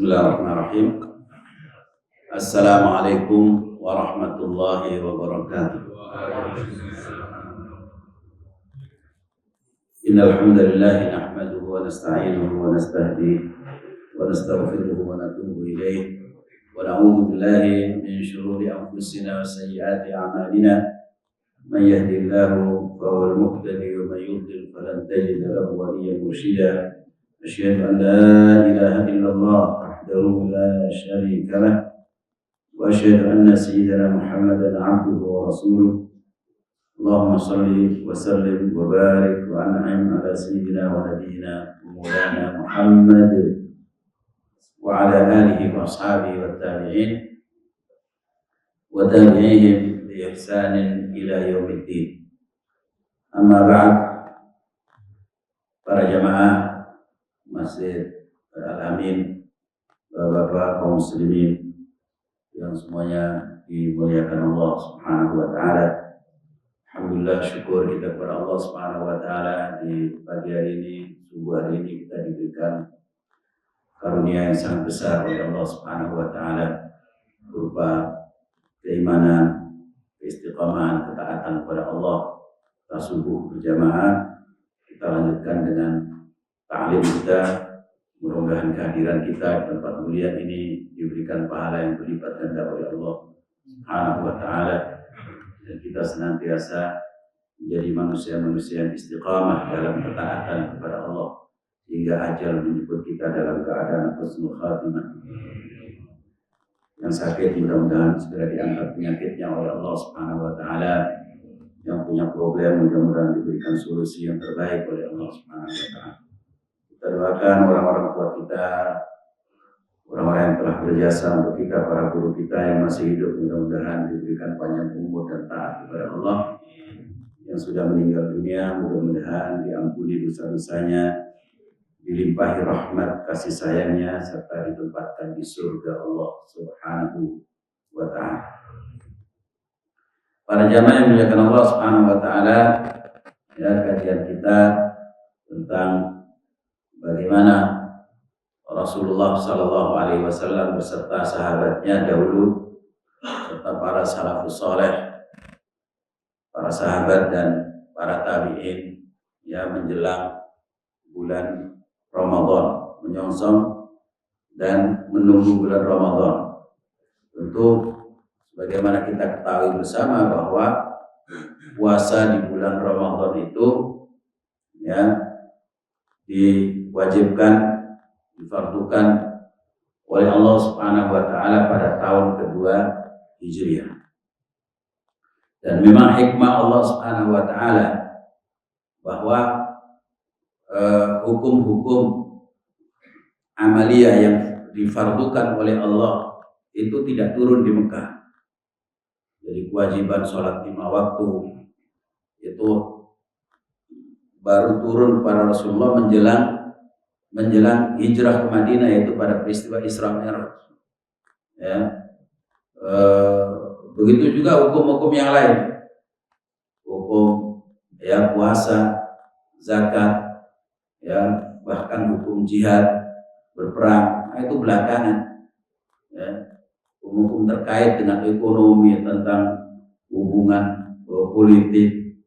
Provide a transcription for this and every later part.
Bismillahirrahmanirrahim. Assalamualaikum warahmatullahi wabarakatuh. Innal hamdalillah nahmaduhu wa nasta'inuhu wa nastahdihi wa nastaghfiruhu wa natubu ilayh wa na'udzu billahi min shururi anfusina wa sayyiati a'malina. Man yahdihillahu fahuwal muhtadi wa man yudlil falan tajida lahu waliyyan mursyida. Asyhadu an la ilaha illallah wahdahu la syarika lah wa asyhadu anna sayyidana Muhammadan 'abduhu wa rasuluh. Allahumma shalli wa sallim wa barik wa an'im ala sayyidina wa nabiyyina maulana Muhammad wa ala alihi wa ashabihi wa tabi'in wa tabi'ihim bi ihsanin ila yaumiddin. Amma ba'd. Para jamaah Masjid Al-Amin, Bapak-bapak kaum muslimin yang semuanya dimuliakan Allah Subhanahu wa taala. Alhamdulillah, syukur kita kepada Allah Subhanahu wa taala di pagi hari ini, subuh hari ini kita diberikan karunia yang sangat besar oleh Allah Subhanahu wa taala berupa keimanan, keistiqamahan, ketaatan kepada Allah. Kita subuh berjamaah, kita lanjutkan dengan ta'lim kita. Mudah-mudahan kehadiran kita di tempat mulia ini diberikan pahala yang berlipat ganda oleh Allah Subhanahu wa taala, dan kita senantiasa menjadi manusia-manusia yang istiqamah dalam ketaatan kepada Allah hingga ajal menjemput kita dalam keadaan husnul khatimah. Yang sakit mudah-mudahan segera diangkat penyakitnya oleh Allah Subhanahu wa taala. Yang punya problem mudah-mudahan diberikan solusi yang terbaik oleh Allah Subhanahu wa taala. Kita doakan orang-orang tua kita, orang-orang yang telah berjasa untuk kita, para guru kita yang masih hidup, mudah-mudahan diberikan panjang umur dan taat kepada Allah. Yang sudah meninggal dunia, mudah-mudahan diampuni dosa-dosanya, dilimpahi rahmat kasih sayangnya, serta ditempatkan di surga Allah Subhanahu wa ta'ala. Para jamaah yang dimuliakan Allah Subhanahu wa ta'ala, ya, kajian kita tentang bagaimana Rasulullah Sallallahu Alaihi Wasallam beserta sahabatnya dahulu, serta para salafus saleh, para sahabat dan para tabi'in, ya, menjelang bulan Ramadan, menyongsong dan menunggu bulan Ramadan. Tentu sebagaimana kita ketahui bersama bahwa puasa di bulan Ramadan itu, ya, diwajibkan, difardukan oleh Allah Subhanahu wa taala pada tahun kedua Hijriah. Dan memang hikmah Allah Subhanahu wa taala bahwa hukum-hukum amaliyah yang difardukan oleh Allah itu tidak turun di Mekah. Jadi kewajiban sholat 5 waktu itu baru turun pada Rasulullah menjelang hijrah ke Madinah, yaitu pada peristiwa Isra Mi'raj. Ya. Begitu juga hukum-hukum yang lain, hukum, ya, puasa, zakat, ya, bahkan hukum jihad, berperang, nah, itu belakangan. Ya. Hukum terkait dengan ekonomi, tentang hubungan politik,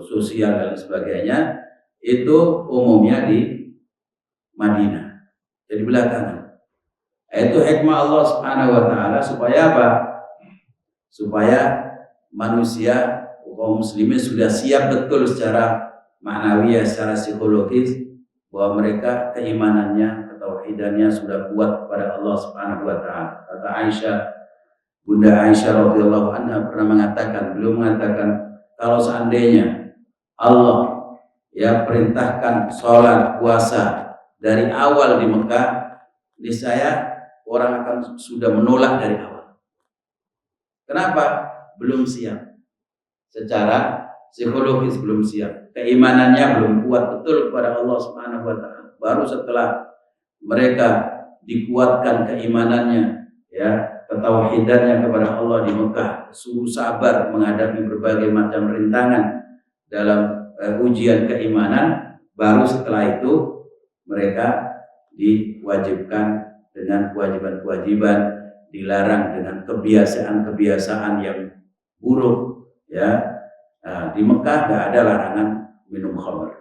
sosial dan sebagainya, itu umumnya di Madinah, jadi belakangan. Itu hikmah Allah Subhanahu wa taala supaya apa? Supaya manusia, kaum muslimin sudah siap betul secara ma'nawiyah, secara psikologis, bahwa mereka keimanannya, ketauhidannya sudah kuat kepada Allah Subhanahu wa taala. Kata Aisyah, Bunda Aisyah radhiyallahu anha pernah mengatakan, beliau mengatakan, kalau seandainya Allah, ya, perintahkan sholat puasa dari awal di Mekah, niscaya orang akan sudah menolak dari awal. Kenapa? Belum siap. Secara psikologis belum siap. Keimanannya belum kuat betul kepada Allah Subhanahu wa taala. Baru setelah mereka dikuatkan keimanannya, ya, ketauhidannya kepada Allah di Mekah, sungguh sabar menghadapi berbagai macam rintangan dalam ujian keimanan, baru setelah itu mereka diwajibkan dengan kewajiban-kewajiban, dilarang dengan kebiasaan-kebiasaan yang buruk, ya. Nah, di Mekah nggak ada larangan minum khamr.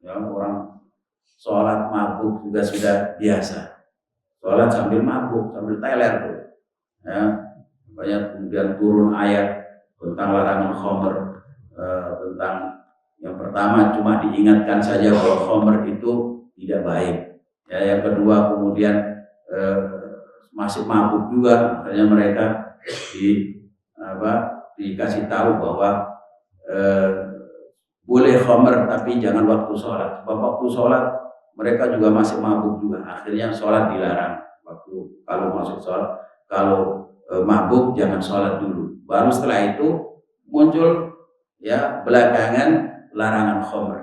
Ya, orang sholat mabuk juga sudah biasa. Sholat sambil mabuk, sambil teler tuh. Ya, banyak kemudian turun ayat tentang larangan khamr, tentang yang pertama cuma diingatkan saja bahwa khamr itu tidak baik. Ya, yang kedua kemudian masih mabuk juga, makanya mereka dikasih tahu bahwa boleh khamr tapi jangan waktu sholat. Sebab waktu sholat mereka juga masih mabuk juga. Akhirnya sholat dilarang. Kalau masuk sholat, kalau mabuk jangan sholat dulu. Baru setelah itu muncul ya belakangan larangan khamr,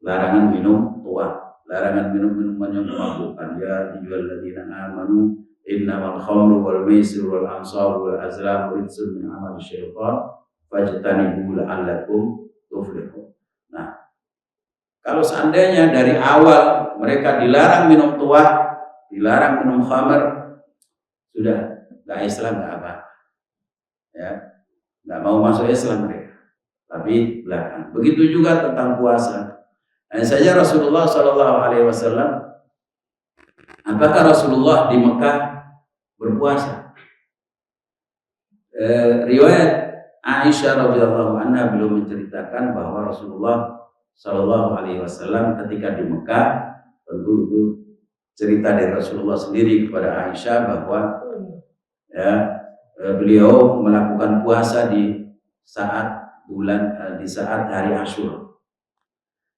larangan minum tua, larangan minum minuman yang memabukkan. Ya ayyuhalladzina amanu innamal khamru wal maisir wal ansab wal azlam rijsun min amali syaitan fajtanibu la'allakum tuflihun. Nah, kalau seandainya dari awal mereka dilarang minum tua, dilarang minum khamr, sudah nggak Islam nggak apa, ya nggak mau masuk Islam mereka. Tapi belakang. Begitu juga tentang puasa. Hanya saja Rasulullah SAW, apakah Rasulullah di Mekah berpuasa? Riwayat Aisyah radhiyallahu anha belum menceritakan bahwa Rasulullah SAW ketika di Mekah, tentu itu cerita dari Rasulullah sendiri kepada Aisyah bahwa ya beliau melakukan puasa di saat hari Asyura.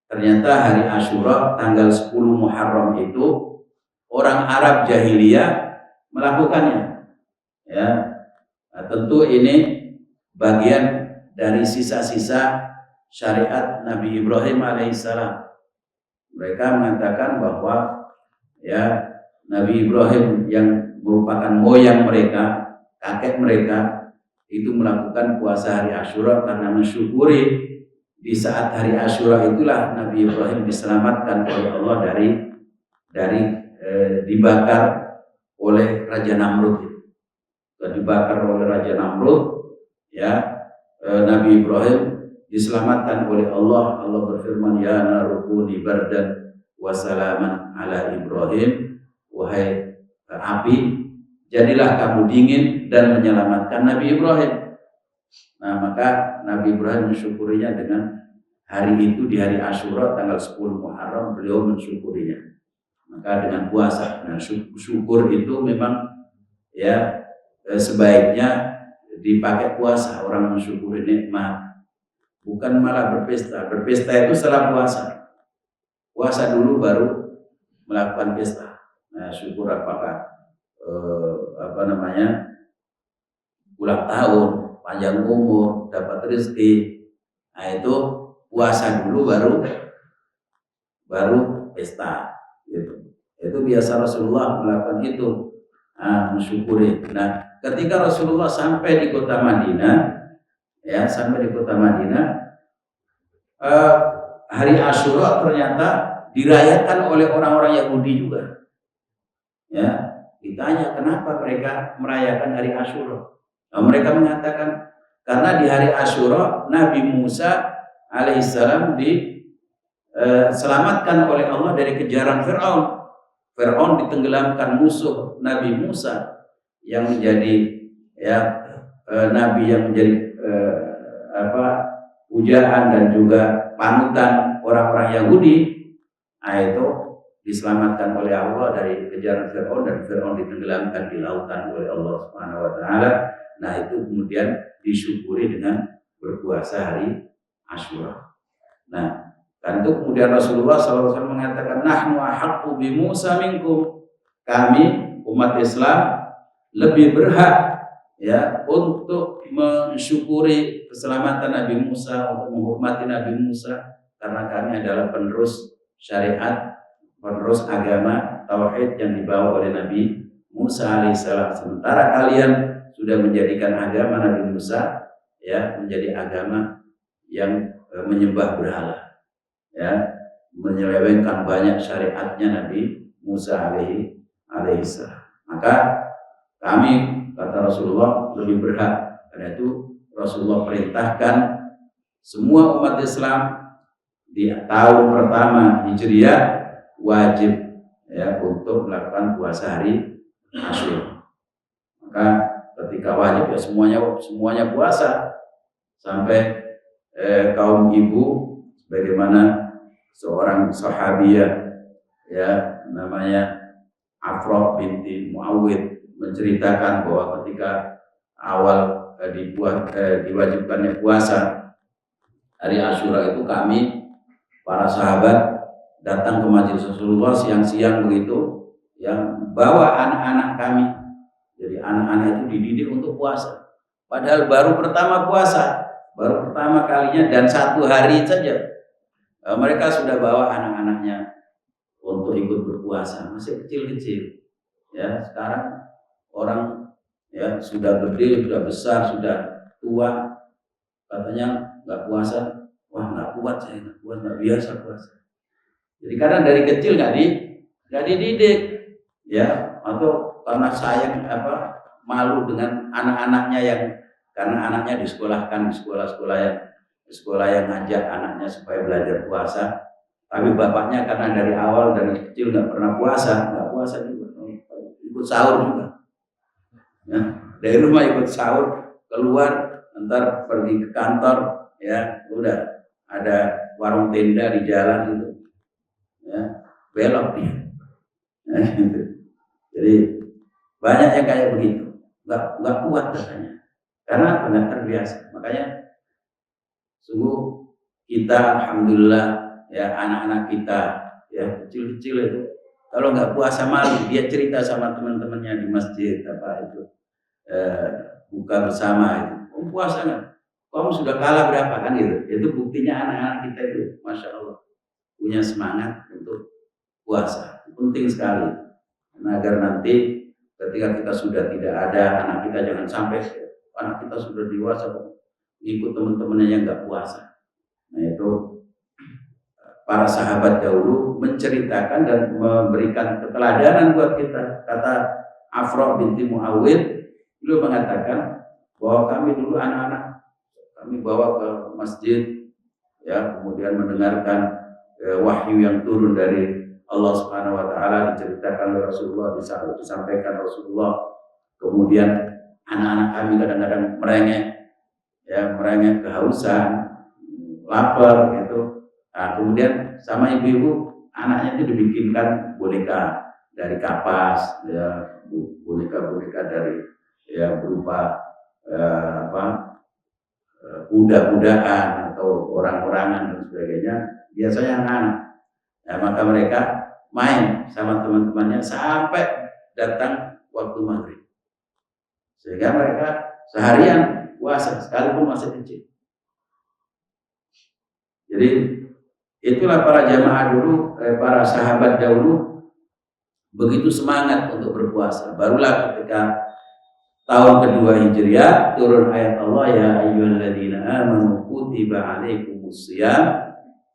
Ternyata hari Asyura tanggal 10 Muharram itu orang Arab jahiliyah melakukannya. Ya, nah, tentu ini bagian dari sisa-sisa syariat Nabi Ibrahim alaihissalam. Mereka mengatakan bahwa ya Nabi Ibrahim yang merupakan moyang mereka, kakek mereka, itu melakukan puasa hari Asyura karena mensyukuri di saat hari Asyura itulah Nabi Ibrahim diselamatkan oleh Allah dari dibakar oleh Raja Namrud. Dibakar oleh Raja Namrud, ya Nabi Ibrahim diselamatkan oleh Allah. Allah berfirman, ya narukuni bardan wa salaman ala Ibrahim, wahai api, jadilah kamu dingin dan menyelamatkan Nabi Ibrahim. Nah, maka Nabi Ibrahim mensyukurinya dengan hari itu, di hari Asyura tanggal 10 Muharram beliau mensyukurinya. Maka dengan puasa. Nah, syukur itu memang ya sebaiknya dipakai puasa, orang mensyukuri nikmat, bukan malah berpesta. Berpesta itu setelah puasa. Puasa dulu baru melakukan pesta. Nah, syukur apakah ulang tahun, panjang umur, dapat rezeki. Nah, itu puasa dulu baru pesta gitu. Itu biasa Rasulullah melakukan itu, mensyukuri. Nah, ketika Rasulullah sampai di kota Madinah, hari Asyura ternyata dirayakan oleh orang-orang Yahudi juga. Ya, ditanya kenapa mereka merayakan hari Asyura. Nah, mereka mengatakan karena di hari Asyura Nabi Musa alaihissalam diselamatkan oleh Allah dari kejaran Fir'aun. Fir'aun ditenggelamkan musuh Nabi Musa yang menjadi nabi yang menjadi pujaan dan juga panutan orang-orang Yahudi. Nah, itu diselamatkan oleh Allah dari kejaran Fir'aun, dan Fir'aun ditenggelamkan di lautan oleh Allah Subhanahu wa taala. Nah, itu kemudian disyukuri dengan berpuasa hari Asyura. Nah, kan itu kemudian Rasulullah SAW mengatakan, nahnu ahaqqu bi Musa minkum. Kami umat Islam lebih berhak ya untuk mensyukuri keselamatan Nabi Musa, untuk menghormati Nabi Musa, karena kami adalah penerus syariat, penerus agama tauhid yang dibawa oleh Nabi Musa alaihissalam. Sementara kalian sudah menjadikan agama Nabi Musa ya menjadi agama yang menyembah berhala, ya, menyelewengkan banyak syariatnya Nabi Musa alaihi alaihissalam. Maka kami, kata Rasulullah, lebih berhak. Karena itu Rasulullah perintahkan semua umat Islam di tahun pertama Hijriah wajib ya untuk melakukan puasa hari Asyura. Maka ketika wajib ya semuanya puasa sampai kaum ibu sebagaimana seorang sahabiyah ya namanya Afrah binti Muawwid menceritakan bahwa ketika awal diwajibkannya puasa hari Asyura itu kami para sahabat datang ke majelis Rasulullah siang-siang begitu yang bawa anak-anak kami. Jadi anak-anak itu dididik untuk puasa. Padahal baru pertama puasa, baru pertama kalinya dan 1 hari saja mereka sudah bawa anak-anaknya untuk ikut berpuasa, masih kecil-kecil. Ya, sekarang orang ya sudah gede, sudah besar, sudah tua, katanya nggak puasa, wah nggak kuat saya, nggak kuat, nggak biasa puasa. Jadi karena dari kecil nggak dididik, ya, atau karena sayang malu dengan anak-anaknya yang karena anaknya disekolahkan di sekolah yang ngajak anaknya supaya belajar puasa, tapi bapaknya karena dari awal dari kecil nggak pernah puasa juga, ikut sahur juga. Ya, dari rumah ikut sahur, keluar ntar pergi ke kantor, ya udah ada warung tenda di jalan gitu, ya belok dia. Ya, gitu. Jadi banyak yang kayak begitu, nggak kuat katanya, karena nggak terbiasa. Makanya sungguh kita alhamdulillah ya anak-anak kita ya kecil-kecil itu kalau nggak puasa malu dia cerita sama teman-temannya di masjid buka bersama itu, puasa nggak? Kamu sudah kalah berapa kan gitu? Itu buktinya anak-anak kita itu, masya Allah punya semangat untuk puasa. Penting sekali. Nah, agar nanti ketika kita sudah tidak ada anak kita jangan sampai anak kita sudah dewasa ikut teman-temannya yang nggak puasa. Nah itu para sahabat dahulu menceritakan dan memberikan keteladanan buat kita. Kata Afrah binti Muawwid, beliau mengatakan bahwa kami dulu anak-anak kami bawa ke masjid, ya kemudian mendengarkan wahyu yang turun dari Allah Subhanahu Wa Taala diceritakan oleh Rasulullah, disampaikan Rasulullah. Kemudian anak-anak kami kadang-kadang merengek kehausan, lapar gitu. Nah, kemudian sama ibu-ibu anaknya itu dibikinkan boneka dari kapas, ya boneka dari ya berupa kuda-kudaan atau orang-orangan dan sebagainya. Biasanya anak-anak. Nah, maka mereka main sama teman-temannya sampai datang waktu maghrib. Sehingga mereka seharian puasa sekalipun masih kecil. Jadi itulah para jamaah dulu, para sahabat dahulu begitu semangat untuk berpuasa. Barulah ketika tahun kedua Hijriah turun ayat Allah, ya ayyuhalladzina amanu kutiba alaikumusiyam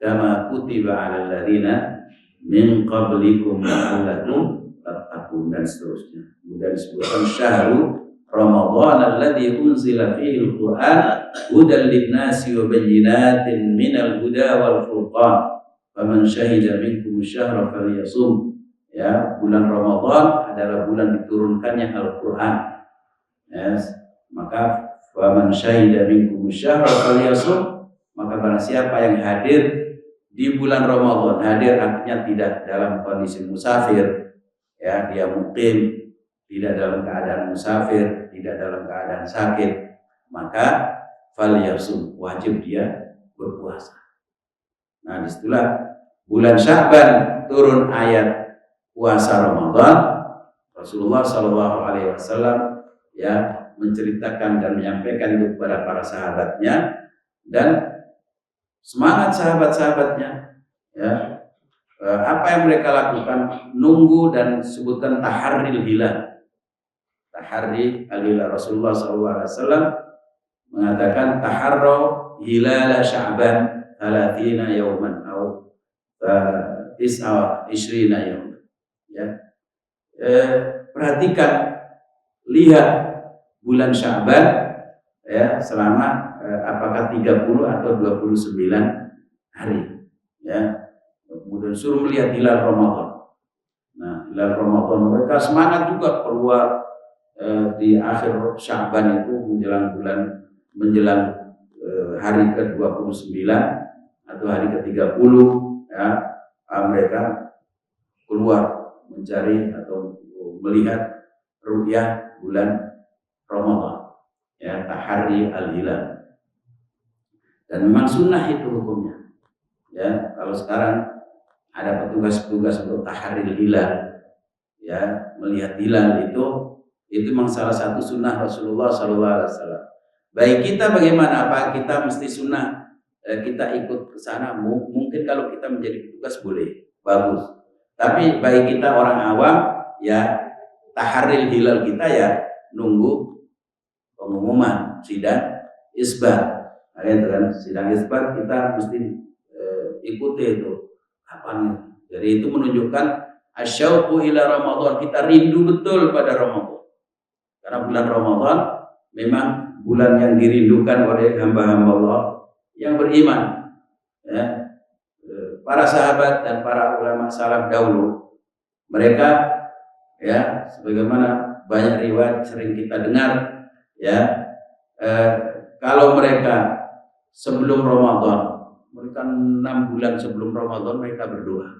kama kutiba 'alal ladzina min qablikum la'allakum tattaqun dan seterusnya. Kemudian disebutkan syahru Ramadhan alladzi unzila fihi al-Qur'an hudan lin-nasi wa bayyinatin minal huda wal furqan faman syahida minkum syahra falyasum. Ya, bulan Ramadan adalah bulan diturunkannya Al-Qur'an. Yes. Maka faman syahida minkum syahra falyasum, maka barang siapa yang hadir di bulan Ramadan, hadir artinya tidak dalam kondisi musafir, ya dia mukim, tidak dalam keadaan musafir, tidak dalam keadaan sakit, maka falyasum, wajib dia berpuasa. Nah, disitulah bulan Sya'ban turun ayat puasa Ramadan. Rasulullah SAW ya menceritakan dan menyampaikan itu kepada para sahabatnya dan semangat sahabat-sahabatnya, ya apa yang mereka lakukan, nunggu dan sebutkan taharril hilal. Taharri al-hilal. Rasulullah SAW mengatakan taharro hilal Sya'ban 30 yauman atau 29 yauman, ya perhatikan, lihat bulan Sya'ban ya selama apakah 30 atau 29 hari ya. Kemudian suruh melihat hilal Ramadan. Nah, hilal Ramadan mereka semangat juga keluar di akhir Sya'ban itu menjelang hari ke-29 atau hari ke-30 ya, mereka keluar mencari atau melihat ru'yah bulan Ramadan ya, tahari al-hilal. Dan memang sunnah itu hukumnya ya. Kalau sekarang ada petugas-petugas untuk tahari al-hilal ya, melihat hilal itu memang salah satu sunnah Rasulullah SAW. Baik kita bagaimana, apa kita mesti sunnah kita ikut ke sana? Mungkin kalau kita menjadi petugas boleh, bagus. Tapi baik kita orang awam ya, taharil hilal kita ya nunggu pengumuman sidang isbat. Nah, itu kan sidang isbat kita mesti ikuti itu kapan. Jadi itu menunjukkan asyauqu ila Ramadan, kita rindu betul pada Ramadan. Karena bulan Ramadan memang bulan yang dirindukan oleh hamba-hamba Allah yang beriman ya. Para sahabat dan para ulama salaf dahulu, mereka ya sebagaimana banyak riwayat sering kita dengar ya, kalau mereka sebelum Ramadan, mereka 6 bulan sebelum Ramadan mereka berdoa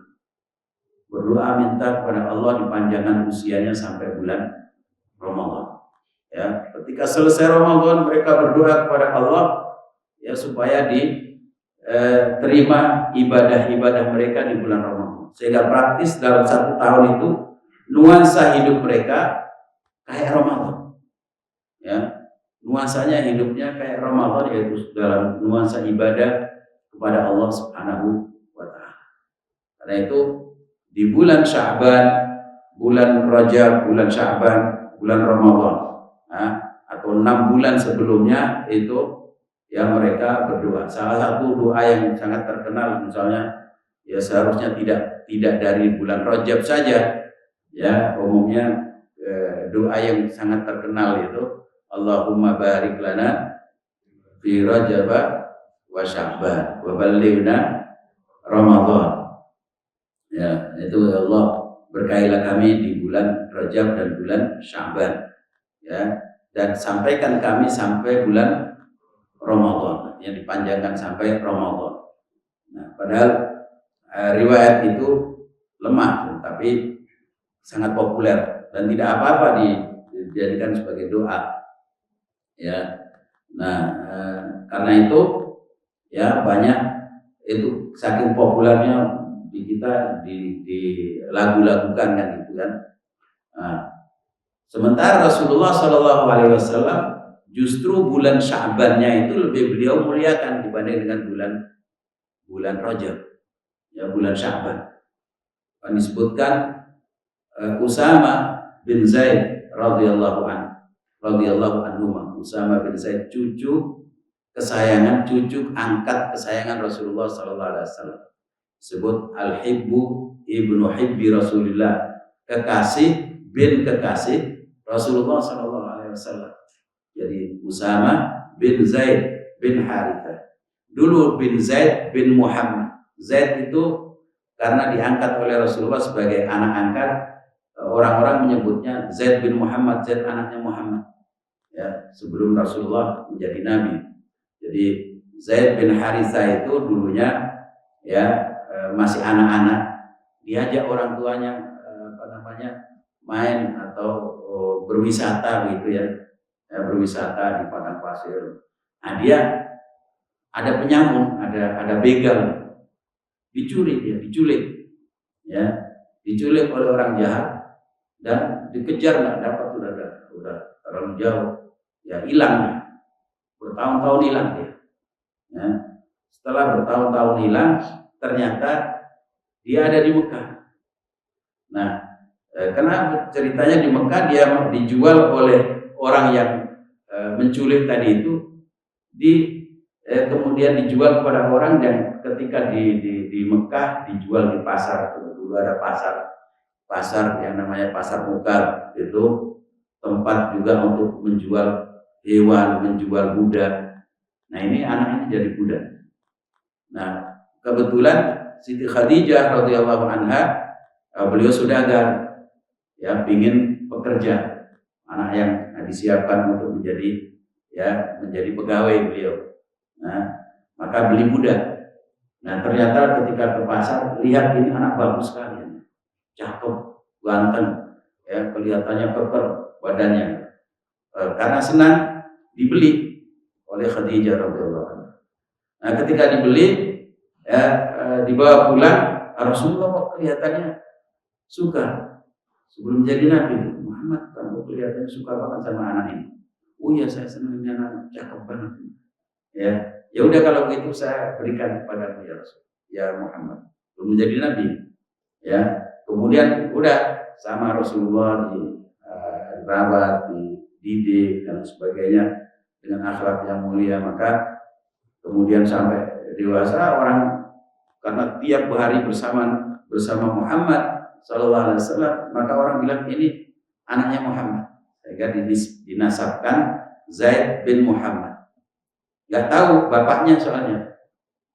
minta kepada Allah dipanjangkan usianya sampai bulan Ramadan ya. Ketika selesai Ramadan mereka berdoa kepada Allah ya supaya diterima ibadah-ibadah mereka di bulan Ramadan, sehingga praktis dalam 1 tahun itu nuansa hidup mereka kayak Ramadan ya. Nuansanya hidupnya kayak Ramadan, yaitu dalam nuansa ibadah kepada Allah Subhanahu wa ta'ala. Karena itu di bulan Sya'ban, bulan Rajab, bulan Sya'ban, bulan Ramadan atau 6 bulan sebelumnya itu yang mereka berdoa. Salah satu doa yang sangat terkenal misalnya ya, seharusnya tidak dari bulan Rajab saja ya, umumnya doa yang sangat terkenal itu Allahumma barik lana fi Rajab wa Sya'ban wa ballighna Ramadan ya. Itu ya Allah, berkailah kami di bulan Rajab dan bulan Sya'ban ya, dan sampaikan kami sampai bulan Ramadan, yang dipanjangkan sampai Ramadan. Nah, padahal riwayat itu lemah tapi sangat populer dan tidak apa-apa dijadikan sebagai doa ya. Nah, karena itu ya banyak itu saking populernya di kita dilagu-lagukan kan gitu kan. Nah, sementara Rasulullah SAW justru bulan Sya'bannya itu lebih beliau muliakan dibanding dengan bulan Rajab ya, bulan Sya'ban. Disebutkan Usama bin Zaid radhiyallahu anhu, Usama bin Zaid cucu angkat kesayangan Rasulullah SAW, disebut al-hibbu ibnu hibbi Rasulillah, kekasih bin kekasih Rasulullah SAW. Jadi Usama bin Zaid bin Harithah, dulu bin Zaid bin Muhammad. Zaid itu karena diangkat oleh Rasulullah sebagai anak angkat, orang-orang menyebutnya Zaid bin Muhammad, Zaid anaknya Muhammad ya, sebelum Rasulullah menjadi nabi. Jadi Zaid bin Harithah itu dulunya ya masih anak-anak, diajak orang tuanya main atau berwisata gitu ya, berwisata di padang pasir. Nah, dia ada penyamun, ada begal, diculik oleh orang jahat dan dikejar, nggak dapat, udah terlalu jauh ya, hilang, bertahun-tahun hilang dia ya. Setelah bertahun-tahun hilang, ternyata dia ada di Mekah. Nah, kenapa ceritanya di Mekah dia dijual oleh orang yang menculik tadi itu, kemudian dijual kepada orang yang ketika di Mekah dijual di pasar. Dulu ada pasar pasar yang namanya pasar Mukar, itu tempat juga untuk menjual hewan, menjual budak. Nah ini anak ini jadi budak. Nah kebetulan Siti Khadijah radhiyallahu anha, beliau sudah ada ya ingin pekerja, anak yang disiapkan untuk menjadi pegawai beliau. Nah maka beli budak. Nah ternyata ketika ke pasar lihat ini anak bagus sekali, cakep, ganteng, ya kelihatannya keker badannya. Karena senang dibeli oleh Khadijah radhiyallahu anha. Nah ketika dibeli, ya dibawa pulang, Rasulullah kok kelihatannya suka. Sebelum jadi Nabi, Muhammad kamu kelihatannya suka banget sama anak ini. Oh iya saya senang ini anak, cakep banget. Ya udah kalau begitu saya berikan kepadamu ya Rasul, ya Muhammad. Belum menjadi Nabi, ya. Kemudian udah sama Rasulullah dirawat, dididik dan sebagainya dengan akhlak yang mulia. Maka kemudian sampai dewasa orang, karena tiap hari bersama Muhammad Sallallahu Alaihi Wasallam, maka orang bilang ini anaknya Muhammad, sehingga dinasabkan Zaid bin Muhammad. Gak tahu bapaknya soalnya.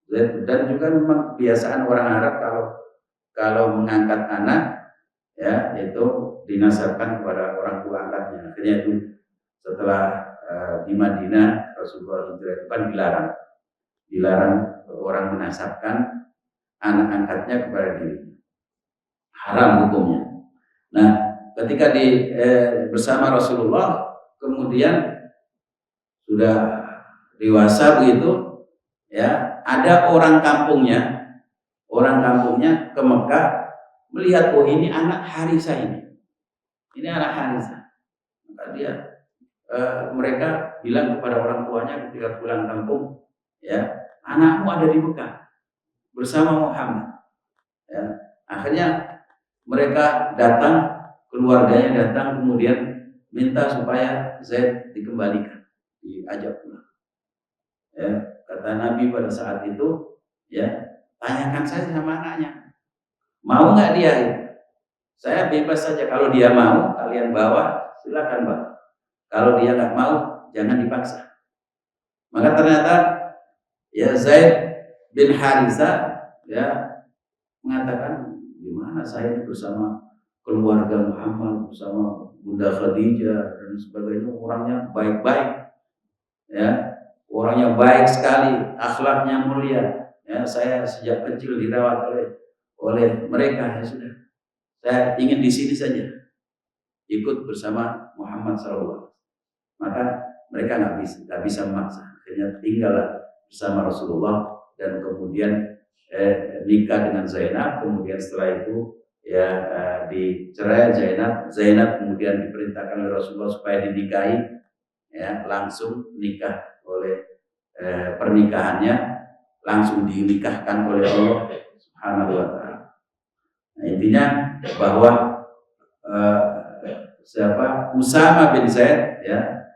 Dan juga memang kebiasaan orang Arab kalau mengangkat anak, ya itu dinasabkan kepada orang tua angkatnya. Akhirnya itu setelah di Madinah Rasulullah hijrah itu kan dilarang orang menasabkan anak angkatnya kepada diri, haram hukumnya. Nah ketika bersama Rasulullah kemudian sudah dewasa begitu, ya ada orang kampungnya ke Mekah melihat, oh ini anak Harisah ini anak Harisah. Maka mereka bilang kepada orang tuanya ketika pulang kampung, ya anakmu ada di Mekah bersama Muhammad. Ya, akhirnya mereka datang, keluarganya datang, kemudian minta supaya Zaid dikembalikan, diajak pulang. Ya, kata Nabi pada saat itu, ya tanyakan saja sama anaknya, mau nggak dia? Saya bebas saja, kalau dia mau kalian bawa, silakan bawa. Kalau dia nggak mau, jangan dipaksa. Maka ternyata ya Zaid bin Harisah ya mengatakan, gimana saya bersama keluarga Muhammad, bersama Bunda Khadijah dan sebagainya, orangnya baik-baik, ya orangnya baik sekali, akhlaknya mulia. Ya saya sejak kecil dirawat oleh mereka, ya sudah. Saya ingin di sini saja, ikut bersama Muhammad SAW. Maka mereka nggak bisa memaksa. Akhirnya tinggallah bersama Rasulullah dan kemudian nikah dengan Zainab. Kemudian setelah itu ya dicerai Zainab kemudian diperintahkan oleh Rasulullah supaya dinikahi, ya langsung nikah oleh pernikahannya langsung dinikahkan oleh Allah Subhanahu wa taala. Nah, intinya bahwa Usama bin Zaid, ya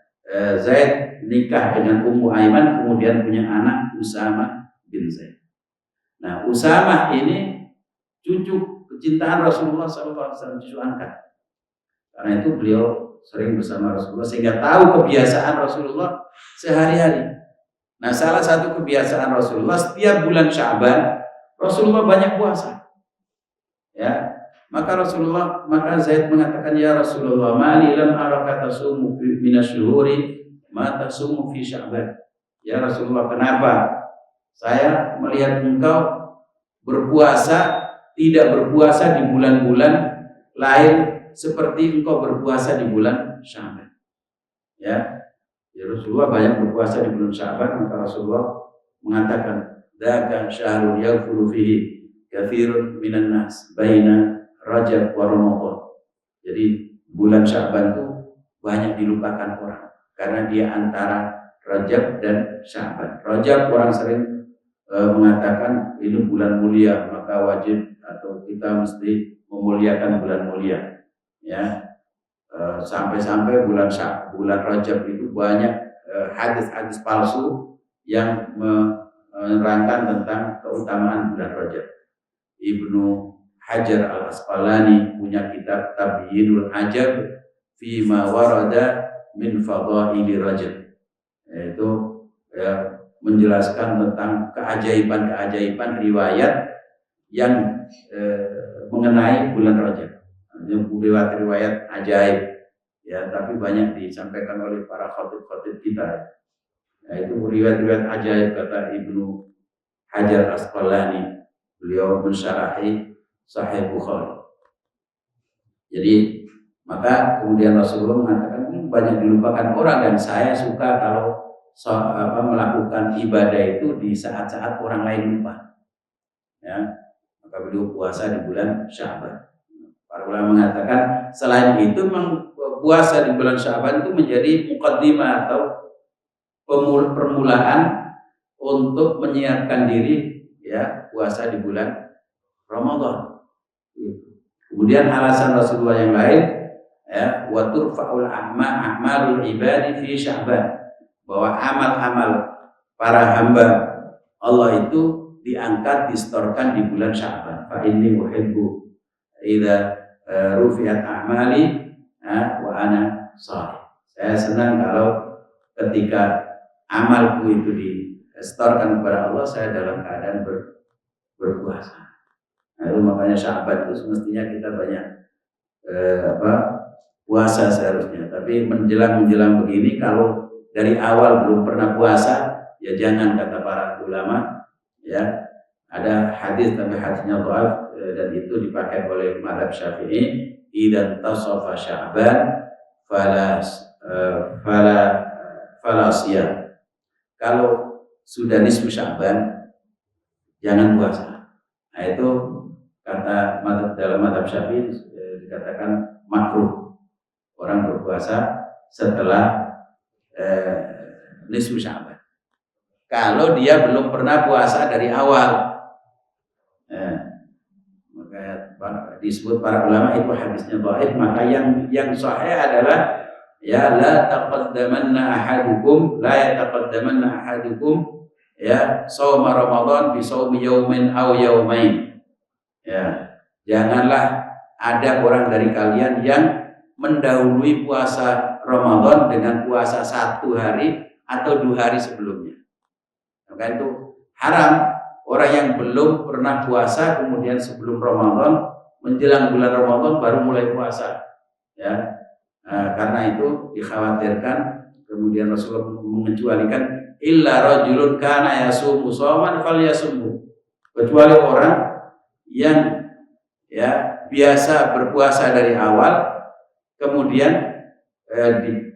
Zaid nikah dengan Ummu Aiman, kemudian punya anak Usama bin Zaid. Nah Usama ini cucu kecintaan Rasulullah SAW, cucu angkat. Karena itu beliau sering bersama Rasulullah sehingga tahu kebiasaan Rasulullah sehari-hari. Nah salah satu kebiasaan Rasulullah, setiap bulan Sya'ban Rasulullah banyak puasa, ya. Maka Zaid mengatakan, ya Rasulullah, mali lam araka tasumu minasyuhuri ma tasumu fi Sya'ban. Ya Rasulullah, kenapa saya melihat engkau tidak berpuasa di bulan-bulan lain seperti engkau berpuasa di bulan Sya'ban. Ya Rasulullah banyak berpuasa di bulan Sya'ban. Maka Rasulullah mengatakan, dzaka syahrun yaghfulu fihi katsirun minan nas baina Rajab wa Ramadan. Jadi bulan Sya'ban itu banyak dilupakan orang karena dia antara Rajab dan Sya'ban. Rajab orang sering mengatakan ini bulan mulia, maka wajib atau kita mesti memuliakan bulan mulia, ya. Sampai-sampai bulan Rajab itu banyak hadis-hadis palsu yang menerangkan tentang keutamaan bulan Rajab. Ibnu Hajar Al-Asqalani punya kitab Tabyinul Ajab Fima Warada Min Fadaili Rajab, yaitu ya, menjelaskan tentang keajaiban-keajaiban riwayat yang mengenai bulan Rajab. Riwayat ajaib ya, tapi banyak disampaikan oleh para khatib-khatib kita. Yaitu riwayat-riwayat ajaib kata Ibnu Hajar Asqalani, beliau mensyarahi Sahih Bukhari. Jadi maka kemudian Rasulullah mengatakan ini banyak dilupakan orang, dan saya suka kalau melakukan ibadah itu di saat-saat orang lain lupa. Ya, maka beliau puasa di bulan Sya'ban. Para ulama mengatakan selain itu memang puasa di bulan Sya'ban itu menjadi muqaddimah atau permulaan untuk menyiapkan diri ya puasa di bulan Ramadan. Kemudian alasan Rasulullah yang lain ya, wa turfa'ul a'malul ibadi fi Sya'ban, bahwa amal-amal para hamba Allah itu diangkat, distorkan di bulan Sya'ban. Fa inni uhibbu idza rufi'at a'mali wa ana shahih. Saya senang kalau ketika amalku itu distorkan kepada Allah, saya dalam keadaan berpuasa. Nah, itu makanya Sya'ban itu semestinya kita banyak puasa seharusnya. Tapi menjelang begini, kalau dari awal belum pernah puasa, ya jangan, kata para ulama. Ya, ada hadis tapi hadisnya dhaif dan itu dipakai oleh mazhab Syafi'i. Idan tasafa Sya'ban fala siyam. Kalau sudah nisfu Sya'ban jangan puasa. Nah, itu kata dalam mazhab Syafi'i dikatakan makruh orang berpuasa setelah nisfu Sya'ban kalau dia belum pernah puasa dari awal. Maka disebut para ulama itu hadisnya dhaif. Maka yang sahih adalah ya la yataqaddamanna ahadukum ya shauma Ramadan bi shaumi yaumin aw yaumain. Ya, janganlah ada orang dari kalian yang mendahului puasa Ramadan dengan puasa 1 hari atau 2 hari sebelumnya. Maka itu haram orang yang belum pernah puasa kemudian sebelum Ramadan menjelang bulan Ramadan baru mulai puasa. Ya, karena itu dikhawatirkan kemudian Rasulullah mengecualikan illa rajulun kana yasumu shawman falyasumhu, kecuali orang yang ya biasa berpuasa dari awal kemudian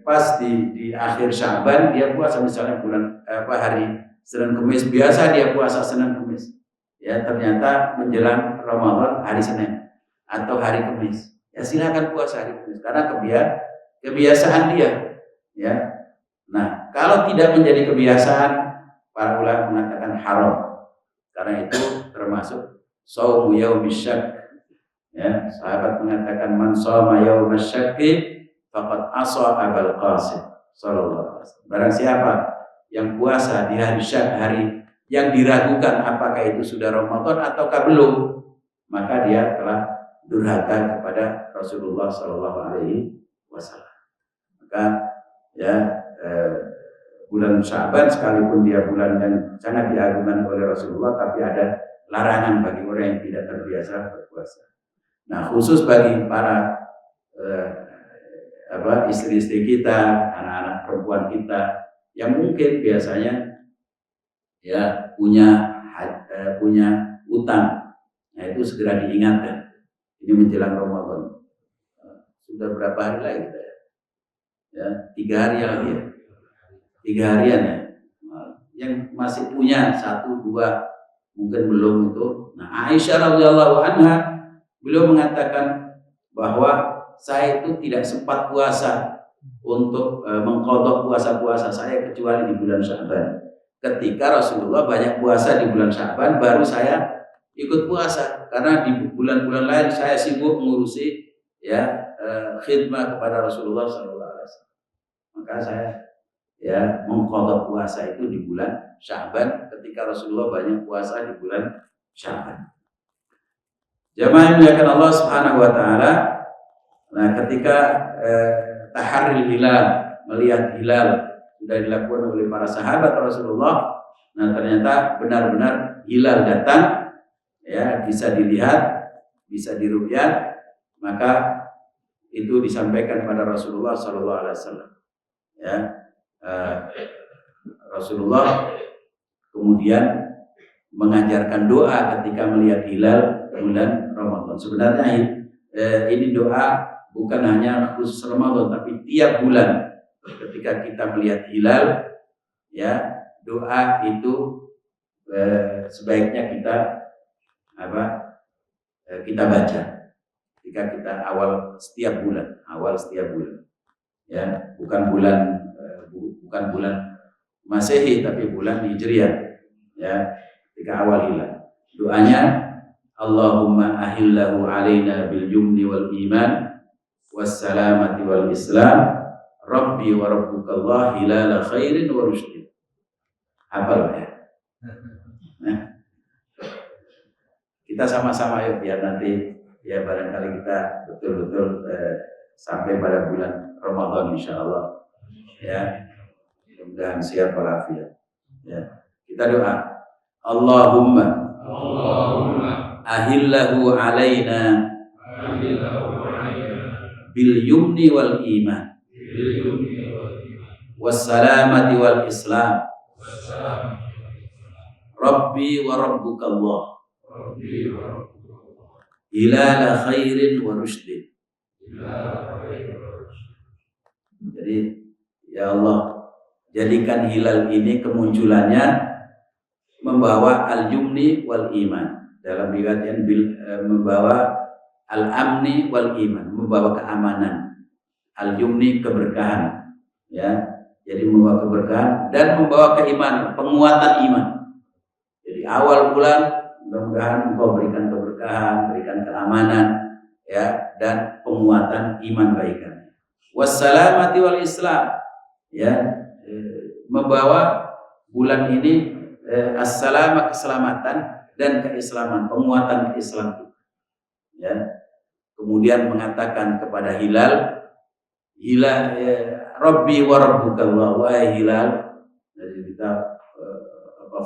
pas di akhir Sya'ban dia puasa, misalnya bulan hari Senin Kemis, biasa dia puasa Senin Kemis. Ya, ternyata menjelang Ramadan hari Senin atau hari Kemis. Ya silakan puasa hari Kemis karena kebiasaan dia. Ya. Nah, kalau tidak menjadi kebiasaan, para ulama mengatakan haram. Karena itu termasuk shaumu yaumish syak. Ya, sahabat mengatakan man shoma yaumish syakki faqad asa Abul Qasim sallallahu alaihi wasallam. Barang siapa yang puasa di hari syak, hari yang diragukan apakah itu sudah Ramadan ataukah belum, maka dia telah durhaka kepada Rasulullah sallallahu alaihi wasallam. Maka ya bulan Sya'ban sekalipun dia bulan yang sangat diagungkan oleh Rasulullah, tapi ada larangan bagi orang yang tidak terbiasa berpuasa. Nah, khusus bagi para istri-istri kita, anak-anak perempuan kita yang mungkin biasanya ya punya utang, nah itu segera diingatkan. Ini menjelang Ramadan. Sudah berapa hari lagi kita ya? Ya, 3 hari lagi ya. 3 harian ya. Yang masih punya 1, 2 mungkin belum itu. Nah, Aisyah radhiyallahu anha beliau mengatakan bahwa saya itu tidak sempat puasa untuk mengqadha puasa-puasa saya kecuali di bulan Sya'ban. Ketika Rasulullah banyak puasa di bulan Sya'ban, baru saya ikut puasa karena di bulan-bulan lain saya sibuk mengurusi ya khidmah kepada Rasulullah sallallahu alaihi wasallam. Maka saya ya mengqadha puasa itu di bulan Sya'ban ketika Rasulullah banyak puasa di bulan Sya'ban. Jamaah yang dimuliakan Allah Subhanahu wa taala, nah ketika taharril hilal, melihat hilal sudah dilakukan oleh para sahabat Rasulullah, nah ternyata benar-benar hilal datang, ya, bisa dilihat, bisa diru'yat, maka itu disampaikan pada Rasulullah sallallahu alaihi wasallam. Ya, Rasulullah kemudian mengajarkan doa ketika melihat hilal bulan Ramadan. Sebenarnya ini doa bukan hanya khusus Ramadan, tapi tiap bulan ketika kita melihat hilal, ya, doa itu sebaiknya kita kita baca ketika kita awal setiap bulan, ya, bukan bulan Masehi tapi bulan Hijriah, ya, ketika awal hilal. Doanya, Allahumma ahillahu alaina bil yumni wal iman wassalamati wal islam rabbi wa rabbukallah hilala khairin wa rushdin. Hafal ya? Nah, kita sama-sama ya, biar nanti ya barangkali kita betul-betul sampai pada bulan Ramadan insyaallah, ya, mudah-mudahan siap walafiat, ya. Kita doa, Allahumma ahillahu alaina bil yumni wal iman wassalamati wal islam rabbi wa rabbukallah hilala khairin wa rushdin. Jadi ya Allah, jadikan hilal ini kemunculannya membawa al-yumni wal iman, dalam riwayat yang membawa al-amni wal iman, membawa keamanan, al-yumni keberkahan, ya, jadi membawa keberkahan dan membawa keimanan, penguatan iman. Jadi awal bulan mudah-mudahan Engkau berikan keberkahan, berikan keamanan, ya, dan penguatan iman baikan. Wassalamati wal islam, ya, membawa bulan ini as-salama, keselamatan, dan keislaman, penguatan keislaman, ya. Kemudian mengatakan kepada hilal, Rabbi wa rabbukallah, wahai hilal. Jadi kita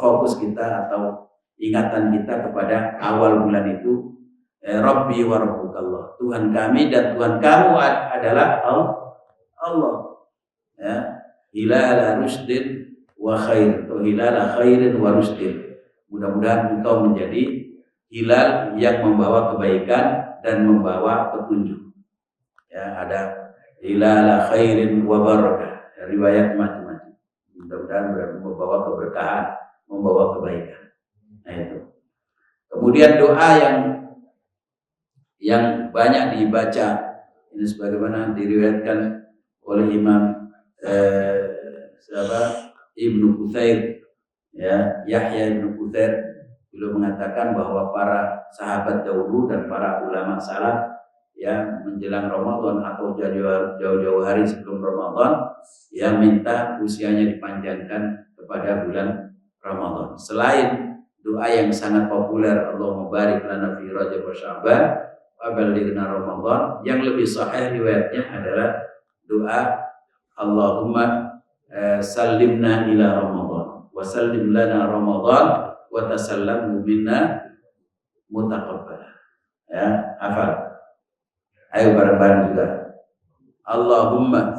fokus kita atau ingatan kita kepada awal bulan itu, Rabbi wa rabbukallah, Tuhan kami dan Tuhan kamu adalah Allah, ya. Hilala rushdin wa khair, atau hilala khairin wa rushdin. Mudah-mudahan engkau menjadi hilal yang membawa kebaikan dan membawa petunjuk. Ya, ada hilala khairin wa barakah, riwayat macam-macam. Mudah-mudahan membawa keberkahan, membawa kebaikan. Nah itu. Kemudian doa yang banyak dibaca ini sebagaimana diriwayatkan oleh Imam Ibnu Quthair, ya, Yahya Ibnu Quthair, beliau mengatakan bahwa para sahabat dahulu dan para ulama salaf, ya, menjelang Ramadan atau jauh-jauh hari sebelum Ramadan, yang minta usianya dipanjangkan kepada bulan Ramadan. Selain doa yang sangat populer, Allahumma barik lana fi Rajab wa Sya'ban wa ballighna Ramadan, yang lebih sahih riwayatnya adalah doa Allahumma sallimna ila Ramadan wa sallim lana Ramadan wa tasallamhu minna mutaqabbala. Ya, hafal. Ayo bareng-bareng juga. Allahumma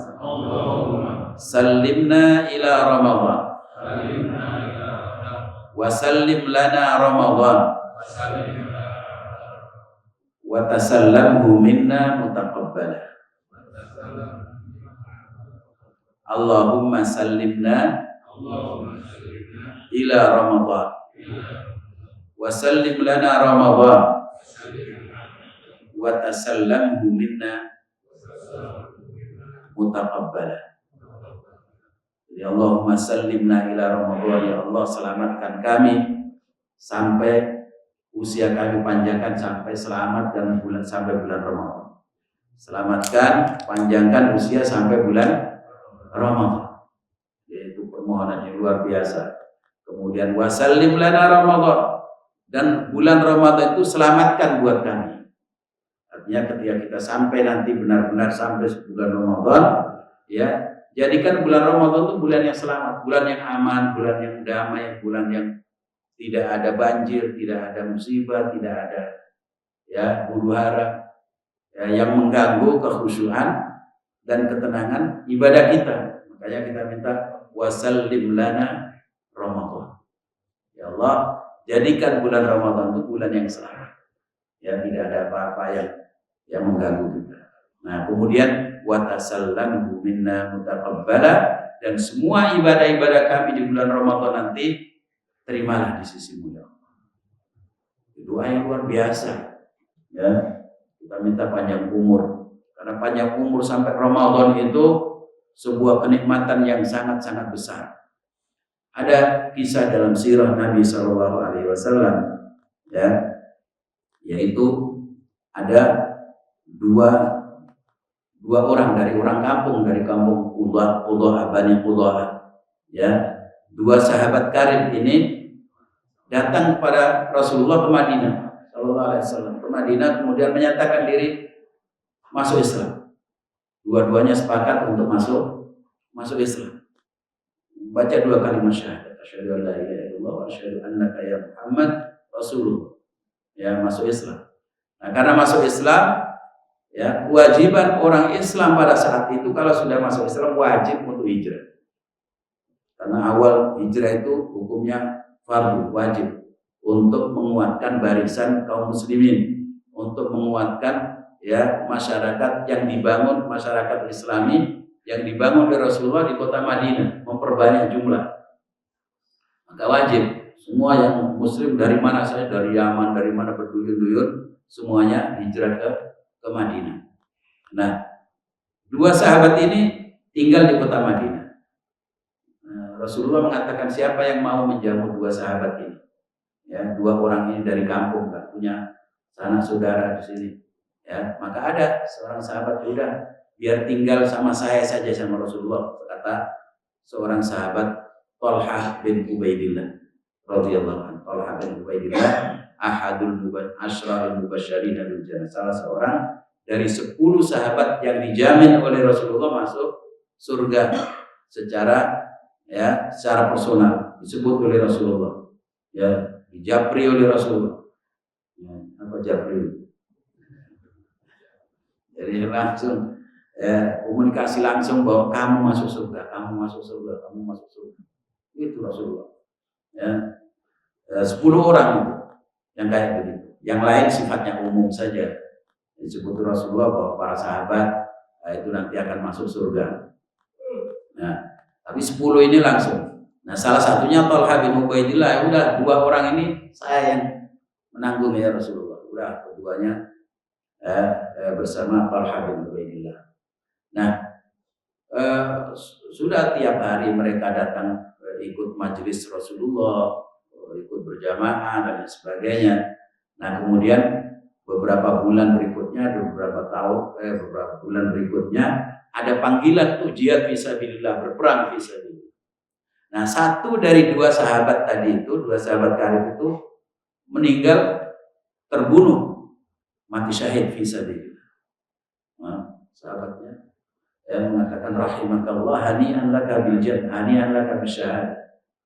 sallimna ila Ramadan wa sallim lana Ramadan wa tasallamhu minna mutaqabbala. Allahumma sallimna ila Ramadan wa sallim lana Ramadan wa tasallamhu minna mutaqabbala. Ya Allahumma sallimna ila Ramadan, ya Allah selamatkan kami sampai usia kami, panjangkan sampai selamat dan sampai bulan Ramadan. Selamatkan, panjangkan usia sampai bulan Ramadan. Yaitu permohonan yang luar biasa. Kemudian wasallim lana Ramadan, dan bulan Ramadan itu selamatkan buat kami. Artinya ketika kita sampai nanti benar-benar sampai bulan Ramadan, ya, jadikan bulan Ramadan itu bulan yang selamat, bulan yang aman, bulan yang damai, bulan yang tidak ada banjir, tidak ada musibah, tidak ada ya huru-hara ya, yang mengganggu kekhusyuan dan ketenangan ibadah kita. Makanya kita minta wasallim lana Ramadan. Ya Allah, jadikan bulan Ramadan itu bulan yang selamat. Ya, tidak ada apa-apa yang mengganggu kita. Nah, kemudian wa tasallamhu minna mutaqabbala, dan semua ibadah-ibadah kami di bulan Ramadan nanti terimalah di sisimu ya Allah. Doa yang luar biasa. Ya, kita minta panjang umur, karena panjang umur sampai Ramadan itu sebuah kenikmatan yang sangat-sangat besar. Ada kisah dalam sirah Nabi Shallallahu Alaihi Wasallam, ya, yaitu ada dua orang dari kampung Qudah Bani Qudah, ya, dua sahabat karib ini datang kepada Rasulullah ke Madinah Shallallahu Alaihi Wasallam, ke Madinah, kemudian menyatakan diri masuk Islam. Dua-duanya sepakat untuk masuk Islam. Baca dua kalimat syahadat, asyhadu an la ilaha illallah wa asyhadu annaka ya Muhammad Rasulullah. Ya, masuk Islam. Nah, karena masuk Islam, ya, kewajiban orang Islam pada saat itu kalau sudah masuk Islam wajib untuk hijrah. Karena awal hijrah itu hukumnya fardu, wajib untuk menguatkan barisan kaum muslimin, untuk menguatkan ya masyarakat yang dibangun, masyarakat Islami yang dibangun oleh Rasulullah di kota Madinah, memperbanyak jumlah. Maka wajib semua yang muslim dari mana saja, dari Yaman, dari mana berduyun-duyun, semuanya hijrah ke Madinah. Nah, dua sahabat ini tinggal di kota Madinah. Nah, Rasulullah mengatakan siapa yang mau menjamu dua sahabat ini? Ya, dua orang ini dari kampung, nggak punya sanak saudara di sini. Ya, maka ada seorang sahabat, udah biar tinggal sama saya saja, sama Rasulullah, kata seorang sahabat, Thalhah bin Ubaidillah radhiyallahu anhu. Thalhah bin Ubaidillah ahadul asyrarul mubasysyirin bil jannah, salah seorang dari 10 sahabat yang dijamin oleh Rasulullah masuk surga secara personal, disebut oleh Rasulullah, ya, dijapri oleh Rasulullah. Ya, apa japri? Jadi langsung komunikasi langsung bahwa kamu masuk surga, kamu masuk surga, kamu masuk surga. Itu Rasulullah. Ya, 10 orang itu yang kayak begitu. Yang lain sifatnya umum saja. Disebut Rasulullah bahwa para sahabat itu nanti akan masuk surga. Nah, tapi 10 ini langsung. Nah, salah satunya Thalhah bin Ubaidillah. Udah, dua orang ini saya yang menanggung ya Rasulullah. Udah, keduanya bersama Thalhah bin Ubaidillah. Nah, sudah tiap hari mereka datang ikut majelis Rasulullah, ikut berjamaah dan sebagainya. Nah, kemudian beberapa bulan berikutnya ada panggilan untuk jihad fisabilillah, berperang fisabilillah. Nah, satu dari dua sahabat tadi itu, dua sahabat karib itu meninggal, terbunuh, mati syahid fisabilillah. Nah, sahabatnya yang mengatakan rahimakallah, hani'an laka bil jannah, hani'an laka bisyahad.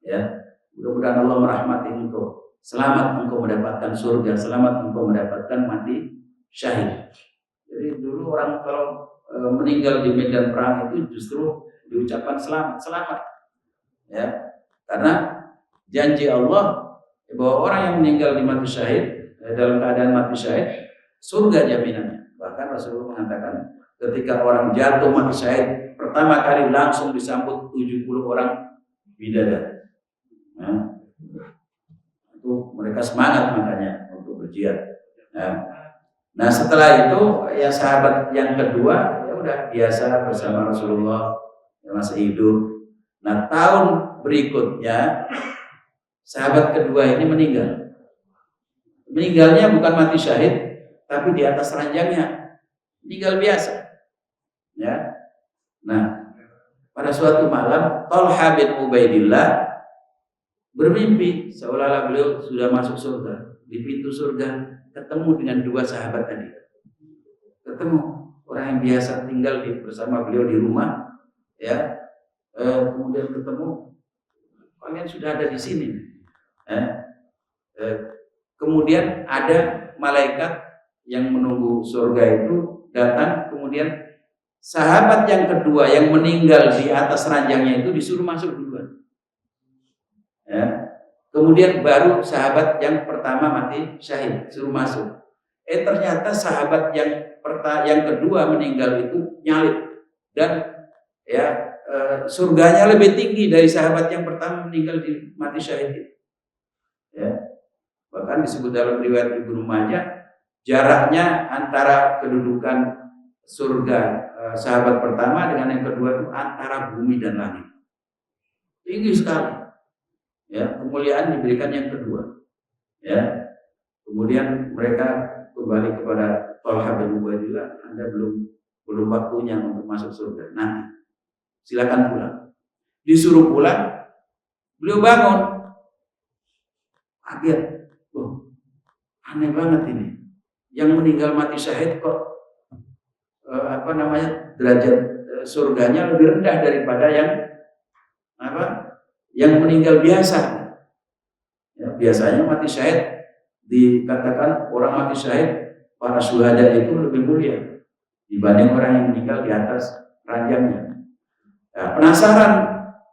Ya, mudah-mudahan Allah merahmati engkau, selamat engkau mendapatkan surga, selamat engkau mendapatkan mati syahid. Jadi dulu orang kalau meninggal di medan perang itu justru diucapkan selamat. Ya, karena janji Allah bahwa orang yang meninggal di mati syahid, dalam keadaan mati syahid, surga jaminannya. Bahkan Rasulullah mengatakan ketika orang jatuh mati syahid, pertama kali langsung disambut 70 orang bidadari. Nah, itu mereka semangat makanya untuk berjihad. Nah, setelah itu ya sahabat yang kedua ya udah biasa bersama Rasulullah, ya masih hidup. Nah, tahun berikutnya sahabat kedua ini meninggal. Meninggalnya bukan mati syahid, tapi di atas ranjangnya meninggal biasa. Ya. Nah, pada suatu malam Thalhah bin Ubaidillah bermimpi seolah-olah beliau sudah masuk surga. di pintu surga ketemu dengan dua sahabat tadi. Ketemu orang yang biasa tinggal bersama beliau di rumah, ya. Kemudian ketemu, kalian sudah ada di sini. Kemudian ada malaikat yang menunggu surga itu datang, kemudian sahabat yang kedua yang meninggal di atas ranjangnya itu disuruh masuk duluan. Ya. Kemudian baru sahabat yang pertama mati syahid suruh masuk. Ternyata sahabat yang kedua meninggal itu nyalip dan ya surganya lebih tinggi dari sahabat yang pertama meninggal di mati syahid. Ya. Bahkan disebut dalam riwayat Ibnu Majah, jaraknya antara kedudukan surga sahabat pertama dengan yang kedua itu antara bumi dan langit. Tinggi sekali. Ya, kemuliaan diberikan yang kedua. Ya. Kemudian mereka kembali kepada Thalhah bin Ubaidillah, Anda belum waktunya untuk masuk surga. Nanti silakan pulang. Disuruh pulang, beliau bangun. Kaget. Aneh banget ini. Yang meninggal mati syahid kok derajat surganya lebih rendah daripada yang meninggal biasa. Ya, biasanya mati syahid dikatakan orang mati syahid, para syuhada itu lebih mulia dibanding orang yang meninggal di atas ranjangnya. Ya, penasaran,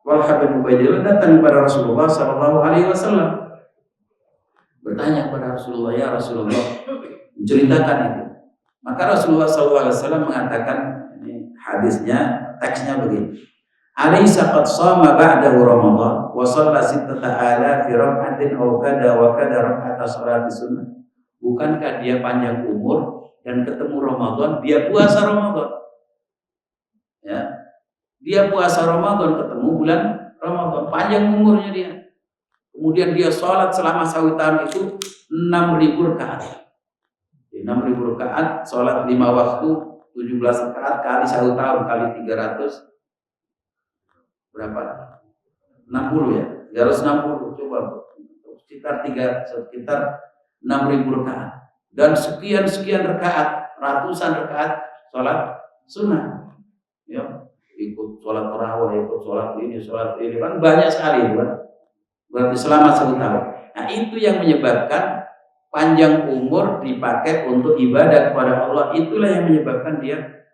Thalhah bin Ubaidillah datang kepada Rasulullah SAW. Bertanya kepada Rasulullah, ya Rasulullah, menceritakan itu. Maka Rasulullah SAW mengatakan, ini hadisnya, teksnya begini. Alaysa qad shama ba'dahu Ramadan wa shalla 6,000 rak'atin aw kada wa kada rak'ata sholati sunnah. Bukankah dia panjang umur dan ketemu Ramadan, dia puasa Ramadan. Ya. Dia puasa Ramadan, ketemu bulan Ramadan, panjang umurnya dia. Kemudian dia sholat selama 1 tahun itu 6.000 rakaat. 6.000 rakaat, sholat 5 waktu, 17 rakaat kali 1 tahun kali 300 berapa? 60 ya? 360 coba sekitar 6.000 rakaat dan sekian rakaat, ratusan rakaat sholat sunnah. Ya, ikut sholat tarawih, ikut sholat ini kan banyak sekali kan. Berarti selama 1 tahun. Nah, itu yang menyebabkan panjang umur dipakai untuk ibadah kepada Allah. Itulah yang menyebabkan dia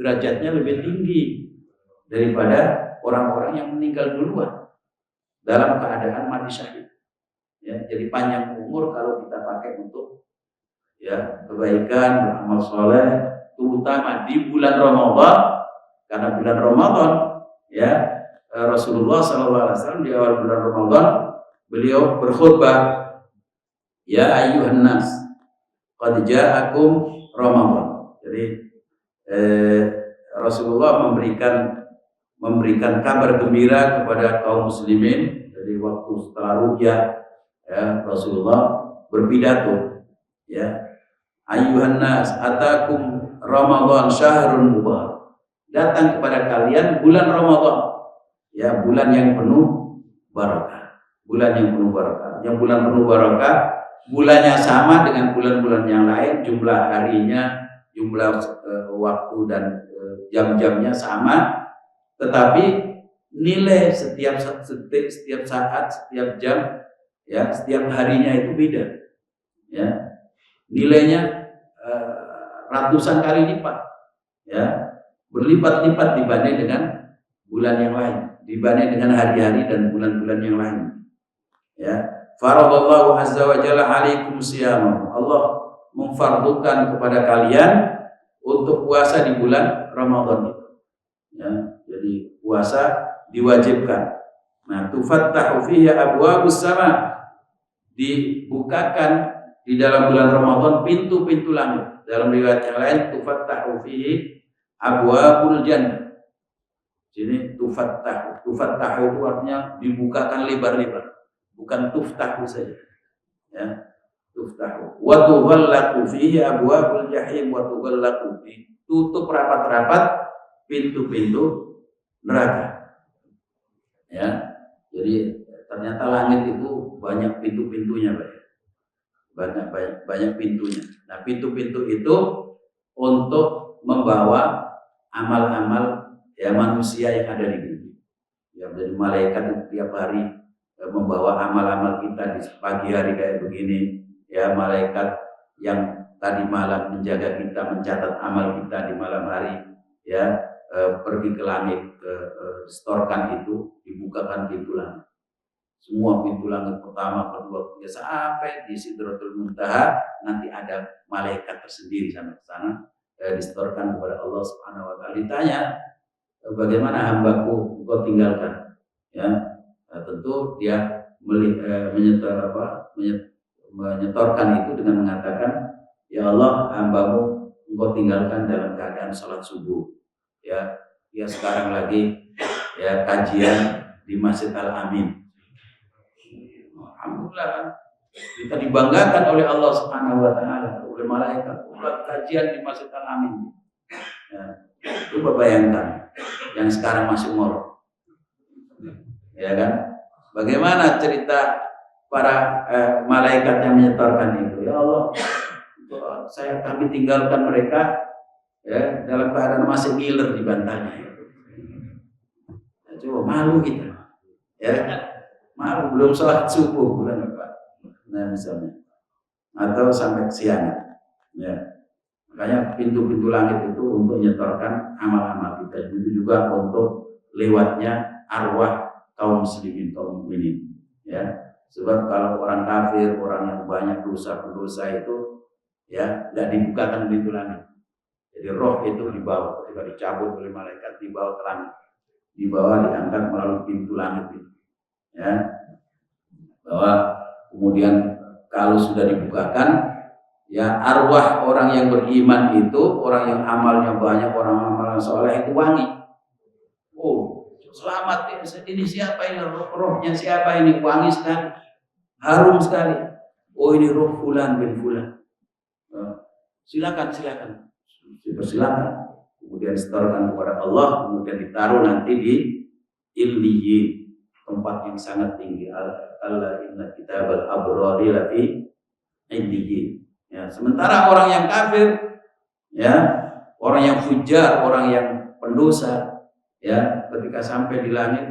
derajatnya lebih tinggi daripada orang-orang yang meninggal duluan dalam keadaan mati syahid. Ya, jadi panjang umur kalau kita pakai untuk ya kebaikan, beramal soleh, terutama di bulan Ramadan, karena bulan Ramadan ya Rasulullah SAW di awal bulan Ramadan beliau berkhutbah, ya ayyuhan nas qad ja'akum Ramadan. Jadi Rasulullah memberikan kabar gembira kepada kaum muslimin. Jadi waktu setelah ruqyah ya Rasulullah berpidato, ya ayyuhan nas atakum Ramadan syahrun mubarak. Datang kepada kalian bulan Ramadan. Ya, bulan yang penuh barakah. Bulan yang penuh barakah. Yang bulan penuh barakah, bulannya sama dengan bulan-bulan yang lain, jumlah harinya, jumlah waktu dan jam-jamnya sama, tetapi nilai setiap detik, setiap saat, setiap jam, ya, setiap harinya itu beda. Ya. Nilainya ratusan kali lipat. Ya. Berlipat-lipat dibanding dengan bulan yang lain, dibanding dengan hari-hari dan bulan-bulan yang lain. Ya, faradallahu azza wa jalla alaikum siyam. Allah memfardukan kepada kalian untuk puasa di bulan Ramadan itu. Ya, jadi puasa diwajibkan. Nah, tufattahu fihi abwabus sama. Dibukakan di dalam bulan Ramadan pintu-pintu langit. Dalam riwayat yang lain tufattahu fihi abwabul jannah. Jadi tufattahu itu artinya dibukakan lebar-lebar, bukan tuftahu saja. Ya, tuftahu. Wa tughallaqu fihi abwabul jahim wa tughallaqu, ditutup rapat-rapat pintu-pintu neraka. Ya. Jadi ternyata langit itu banyak pintu-pintunya, Pak. banyak pintunya. Nah, pintu-pintu itu untuk membawa amal-amal ya manusia yang ada di bumi. Ya, dari malaikat itu tiap hari membawa amal-amal kita di pagi hari kayak begini. Ya, malaikat yang tadi malam menjaga kita, mencatat amal kita di malam hari. Ya, pergi ke langit, setorkan itu, dibukakan pintu langit. Semua pintu langit pertama, kedua, ketiga sampai di Sidratul Muntaha, nanti ada malaikat tersendiri sampai ke sana, disetorkan kepada Allah Subhanahu wa taala. Ditanya, bagaimana hambaku engkau tinggalkan? Ya, tentu dia menyetorkan itu dengan mengatakan, ya Allah, hambamu engkau tinggalkan dalam keadaan sholat subuh. Ya, dia sekarang lagi ya kajian di Masjid Al-Amin. Alhamdulillah kan, kita dibanggakan oleh Allah Subhanahu wa taala, oleh malaikat, buat kajian di Masjid Al-Amin. Ya, coba bayangkan yang sekarang masih umur. Ya kan? Bagaimana cerita para malaikat yang menyetorkan itu? Ya Allah, kami tinggalkan mereka ya dalam keadaan masih ngiler di bantalnya. Ya, coba malu kita. Ya kan? Malu belum sholat subuh bulan apa? Nah misalnya, atau sampai kesiangan. Ya, makanya pintu-pintu langit itu untuk menyetorkan amal-amal kita. Itu juga untuk lewatnya arwah kaum muslimin, kaum mukminin. Ya, sebab kalau orang kafir, orang yang banyak dosa-dosa itu, ya nggak dibukakan pintu langit. Jadi roh itu dibawa ketika dicabut oleh malaikat, dibawa ke langit, dibawa diangkat melalui pintu langit itu. Ya, bahwa kemudian kalau sudah dibukakan, ya arwah orang yang beriman itu, orang yang amalnya banyak, orang amalnya soleh itu wangi. Oh, selamat ini siapa ini, rohnya siapa ini, wangi sekali, harum sekali. Oh, ini roh fulan bin fulan. Silakan, silakan. Kemudian setorkan kepada Allah, kemudian ditaruh nanti di illiyin, tempat yang sangat tinggi. Allah inna kitabal abrari lafi illiyin. Ya, sementara orang yang kafir, ya, orang yang fujar, orang yang pendosa, ya, ketika sampai di langit,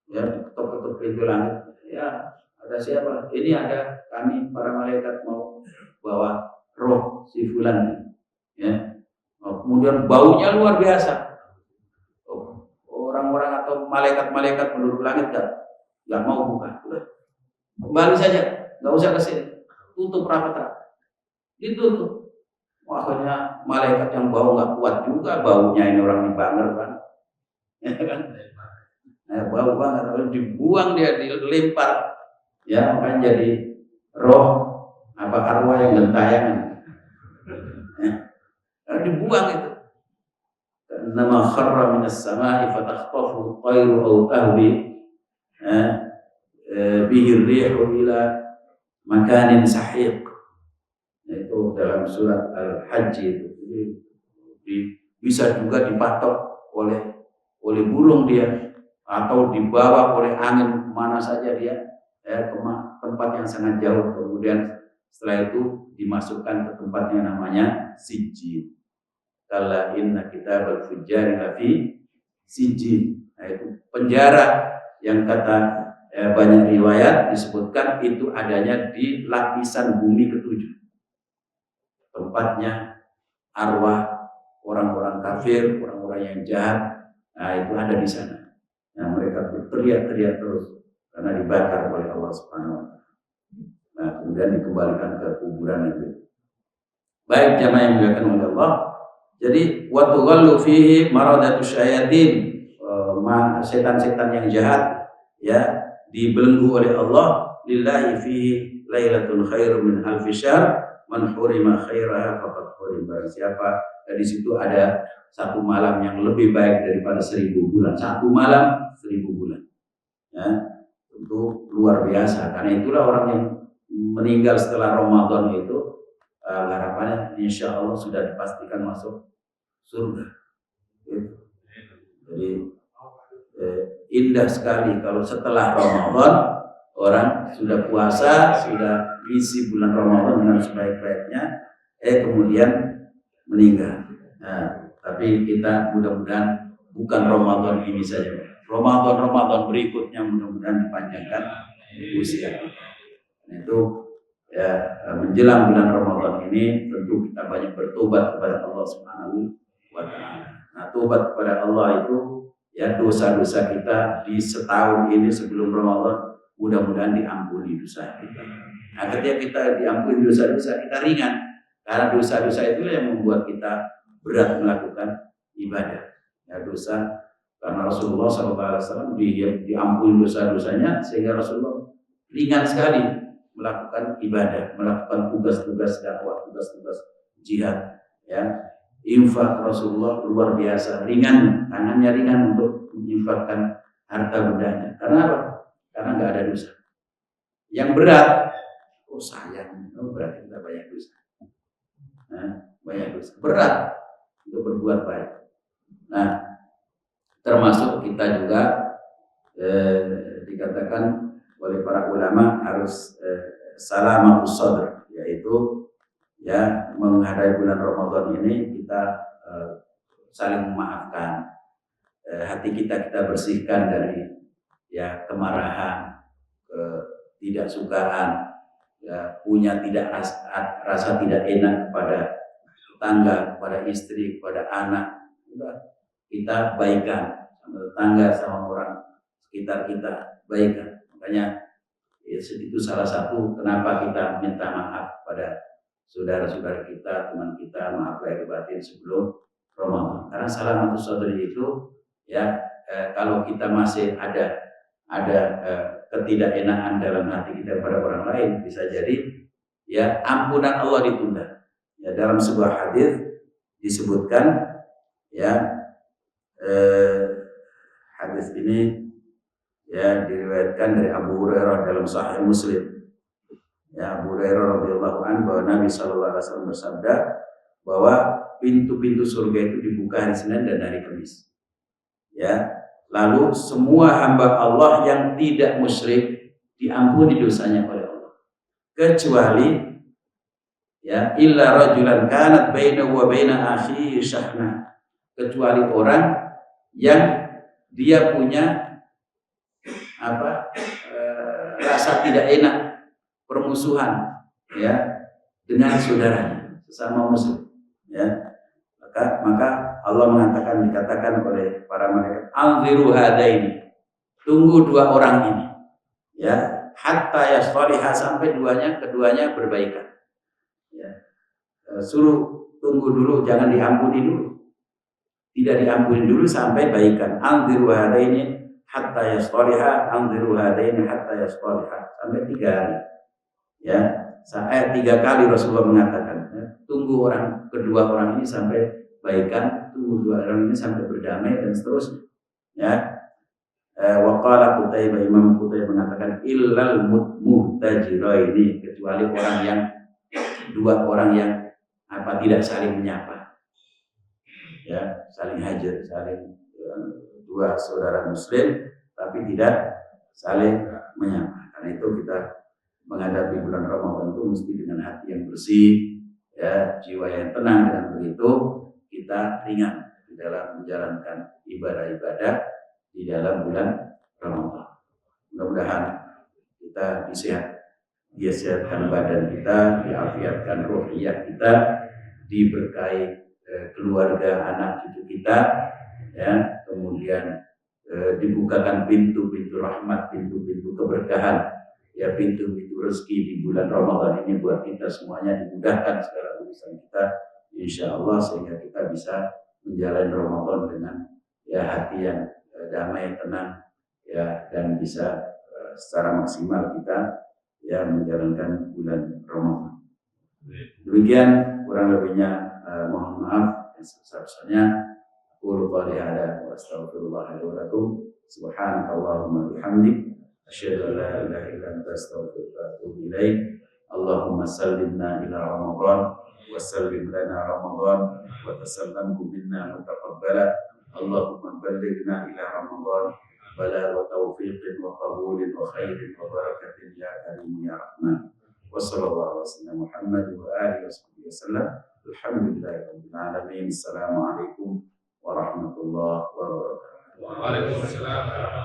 ya, ketuk-ketuk pintu langit, ya, ada siapa? Ini ada kami para malaikat mau bawa roh si fulan, ya. Kemudian baunya luar biasa. Orang-orang atau malaikat-malaikat penduduk langit nggak mau buka, udah kembali saja, nggak usah kesini, tutup rapat, ditutup. Akhirnya malaikat yang bau nggak kuat juga, baunya ini orang dibanger kan, bau banget, kalau dibuang dia dilempar, ya makanya jadi roh apa arwah yang gentayangan, dibuang itu. Nama kharra minas samai fatakhtafu at-tayru aw tahwi bihi ar-rihu ila makanin sahiq. Itu dalam surat Al-Hajj itu. Bisa juga dipatok oleh burung dia, atau dibawa oleh angin kemana saja dia, ke tempat yang sangat jauh. Kemudian setelah itu dimasukkan ke tempat yang namanya sijjin. Kalla inna kitabal fujjari lafi sijjin. Nah, itu penjara yang kata banyak riwayat disebutkan itu adanya di lapisan bumi ketujuh. Tempatnya arwah orang-orang kafir, orang-orang yang jahat, nah itu ada di sana. Nah, mereka berteriak-teriak terus karena dibakar oleh Allah Subhanahu wa taala. Nah, kemudian dikembalikan ke kuburan itu. Baik jamaah yang dimuliakan oleh Allah. Jadi wa tughallu fihi maradatu syayatin, setan-setan yang jahat ya dibelenggu oleh Allah. Lillahi fihi lailatul khairu min alfi syahr man hurima khairaha faqad hurim. Siapa di situ ada satu malam yang lebih baik daripada 1000 bulan. Satu malam 1000 bulan. Ya, tentu luar biasa. Karena itulah orang yang meninggal setelah Ramadan itu harapannya insya Allah sudah dipastikan masuk surga. Jadi indah sekali kalau setelah Ramadan orang sudah puasa, sudah isi bulan Ramadan dengan sebaik-baiknya, kemudian meninggal. Nah, tapi kita mudah-mudahan bukan Ramadan ini saja, Ramadan berikutnya mudah-mudahan dipanjangkan usia kita. Nah, itu ya, menjelang bulan Ramadan ini tentu kita banyak bertobat kepada Allah Subhanahu wa taala. Nah, tobat kepada Allah itu ya dosa-dosa kita di setahun ini sebelum Ramadan mudah-mudahan diampuni dosa kita. Nah, ketika kita diampuni dosa-dosa kita ringan, karena dosa-dosa itu yang membuat kita berat melakukan ibadah. Ya, dosa karena Rasulullah SAW diampuni dosa-dosanya sehingga Rasulullah ringan sekali melakukan ibadah, melakukan tugas-tugas dakwah, tugas-tugas jihad. Ya, infak Rasulullah luar biasa, ringan, tangannya ringan untuk menginfakkan harta bendanya. Karena apa? Karena nggak ada dosa. Yang berat, sayang, berarti kita banyak dosa. Nah, banyak dosa. Berat untuk berbuat baik. Nah, termasuk kita juga dikatakan oleh para ulama harus salamatus sadr, yaitu ya menghadapi bulan Ramadan ini kita saling memaafkan, hati kita bersihkan dari ya kemarahan, ketidaksukaan, ya punya rasa tidak enak kepada tetangga, kepada istri, kepada anak. Kita baikan sama tetangga, sama orang sekitar kita, baikan. Makanya itu salah satu kenapa kita minta maaf pada saudara-saudara kita, teman kita, maaf lahir batin sebelum Ramadan. Karena salamatus sadri itu ya kalau kita masih ada ketidakenaan dalam hati kita pada orang lain, bisa jadi ya ampunan Allah ditunda. Ya, dalam sebuah hadis disebutkan ya hadis ini ya diriwayatkan dari Abu Hurairah dalam Sahih Muslim. Ya, Abu Hurairah radhiyallahu anhu bahwa Nabi sallallahu alaihi wasallam bersabda bahwa pintu-pintu surga itu dibuka hari Senin dan hari Kamis. Ya, lalu semua hamba Allah yang tidak musyrik diampuni dosanya oleh Allah, kecuali ya illa rajulan kanat bainahu wa baina akhihi syahna, kecuali orang yang dia punya rasa tidak enak, permusuhan ya dengan saudaranya sesama muslim, ya maka Allah dikatakan oleh para malaikat, anziru hadaini, tunggu dua orang ini ya hatta yasfaliha, sampai keduanya berbaikan. Ya, suruh tunggu dulu, jangan diampuni dulu, tidak diampuni dulu sampai baikan. Anziru hadaini hatta yasfaliha, anziru hadaini hatta yasfaliha, sampai 3 hari. Ya, saya 3 kali Rasulullah mengatakan, ya, tunggu kedua orang ini sampai baikan, tunggu 2 orang ini sampai berdamai, dan seterusnya. Ya, waqala Qutaibah, Imam Qutaibah mengatakan illal muhtajiraini, kecuali dua orang yang tidak saling menyapa, ya saling hajar, dua saudara muslim tapi tidak saling menyapa. Karena itu kita menghadapi bulan Ramadan itu mesti dengan hati yang bersih, ya jiwa yang tenang. Dengan begitu kita ringan di dalam menjalankan ibadah-ibadah di dalam bulan Ramadan. Mudah-mudahan kita disehatkan badan kita, diafiatkan ruhiyah kita, diberkahi keluarga, anak cucu kita, ya kemudian dibukakan pintu-pintu rahmat, pintu-pintu keberkahan, ya pintu-pintu rezeki di bulan Ramadan ini buat kita semuanya, dimudahkan segala urusan kita insyaallah, sehingga kita bisa menjalani Ramadan dengan ya hati yang damai, tenang, ya dan bisa secara maksimal kita ya menjalankan bulan Ramadan. Demikian kurang lebihnya, mohon maaf yang sebesar-besarnya. Qul qali hada wa astaghfirullah li wa lakum. Subhanakallahumma bihamdik asyhadu an la ilaha illa anta astaghfiruka wa atubu ilaik. Allahumma sallimna ila Ramadan wa sallim lana Ramadan wa tasallamhu minna mutaqabbala. Allahumma ballighna ila Ramadan bala wa taufiqin wa qabulin wa khairin wa barakatin ya karim ya rahman. Wassallallahu ala sayyidina Muhammad wa alihi wasallam. Alhamdulillahirabbil alamin. Assalamualaikum warahmatullahi wabarakatuh. Waalaikumsalam.